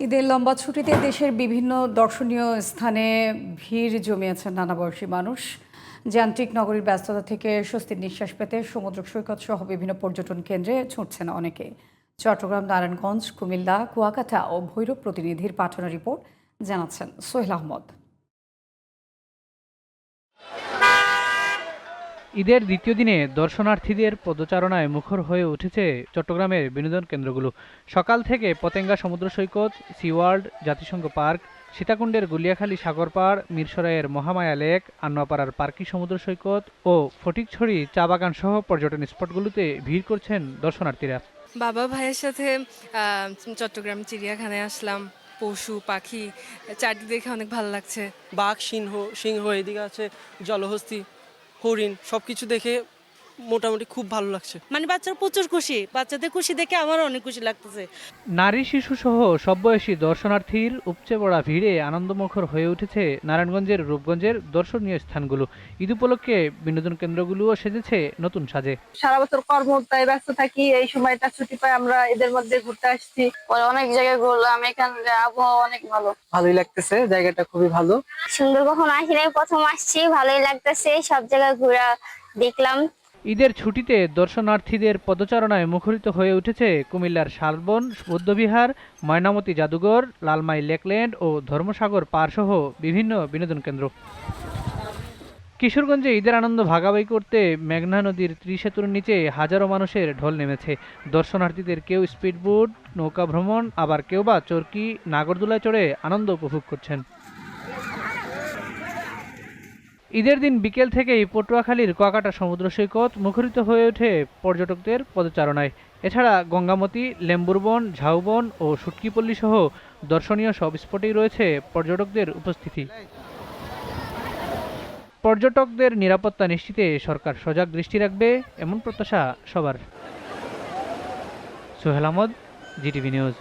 ঈদের লম্বা ছুটিতে দেশের বিভিন্ন দর্শনীয় স্থানে ভিড় জমিয়েছেন নানা বয়সী মানুষ। যান্ত্রিক নগরীর ব্যস্ততা থেকে স্বস্তির নিঃশ্বাস পেতে সমুদ্র সৈকত সহ বিভিন্ন পর্যটন কেন্দ্রে ছুটছেন অনেকে। চট্টগ্রাম, নারায়ণগঞ্জ, কুমিল্লা, কুয়াকাটা ও ভৈরব প্রতিনিধির পাঠানো রিপোর্ট জানাচ্ছেন সোহেল আহমদ। ঈদের দ্বিতীয় দিনে দর্শনার্থীদের পদচারণায় মুখর হয়ে উঠেছে চট্টগ্রামের বিনোদন কেন্দ্রগুলো। সকাল থেকে পতেঙ্গা সমুদ্র সৈকত, সি ওয়ার্ল্ড, জাতিসংঘ পার্ক, সীতাকুণ্ডের গুলিয়াখালী সাগর পাড়, মিরসরাইয়ের মহামায়া লেক, আনোয়াপাড়ার পার্কি সমুদ্র সৈকত ও ফটিকছড়ি চা বাগান সহ পর্যটন স্পটগুলোতে ভিড় করছেন দর্শনার্থীরা। বাবা ভাইয়ের সাথে চট্টগ্রাম চিড়িয়াখানায় আসলাম। পশু পাখি চারদিক দেখে অনেক ভালো লাগছে। বাঘ, সিংহ এদিকে আছে, জলহস্তী, হরিণ, সবকিছু দেখে মোটামুটি খুব ভালো লাগছে। মানে বাচ্চারা প্রচুর খুশি, বাচ্চাদের খুশি দেখে আমারও অনেক খুশি লাগতেছে। নারী শিশু সহ সব বয়সী দর্শনার্থীর উপচে পড়া ভিড়ে আনন্দমুখর হয়ে উঠেছে নারায়ণগঞ্জের রূপগঞ্জের দর্শনীয় স্থানগুলো। ঈদ উপলক্ষে বিনোদন কেন্দ্রগুলোও সেজেছে নতুন সাজে। সারা বছর কর্মতায় ব্যস্ত থাকি, এই সময়টা ছুটি পাই, আমরা এদের মধ্যে ঘুরতে আসছি। অনেক জায়গায় ঘুরলাম, এখানে আবহাওয়া অনেক ভালোই লাগতেছে, জায়গাটা খুবই ভালো। সুন্দর, কখনো আসি নাই, প্রথম আসছি, ভালোই লাগতেছে, সব জায়গায় ঘোরা দেখলাম। ঈদের ছুটিতে দর্শনার্থীদের পদচারণায় মুখরিত হয়ে উঠেছে কুমিল্লার শালবন বৌদ্ধবিহার, ময়নামতি জাদুঘর, লালমাই লেকল্যান্ড ও ধর্মসাগর পার সহ বিভিন্ন বিনোদন কেন্দ্র। কিশোরগঞ্জে ঈদের আনন্দ ভাগাভাগি করতে মেঘনা নদীর ত্রিসেতুর নিচে হাজারো মানুষের ঢল নেমেছে। দর্শনার্থীদের কেউ স্পিডবোট, নৌকা ভ্রমণ, আবার কেউ বা চরকি, নাগরদোলায় চড়ে আনন্দ উপভোগ করছেন। ঈদের দিন বিকেল থেকেই পটুয়াখালীর কুয়াকাটা সমুদ্র সৈকত মুখরিত হয়ে ওঠে পর্যটকদের পদচারণায়। এছাড়া গঙ্গামতি, লেম্বুরবন, ঝাউবন ও সুটকিপল্লী সহ দর্শনীয় সব স্পটেই রয়েছে পর্যটকদের উপস্থিতি। পর্যটকদের নিরাপত্তা নিশ্চিতে সরকার সজাগ দৃষ্টি রাখবে, এমন প্রত্যাশা সবার। Sohel Ahmed, GTV news.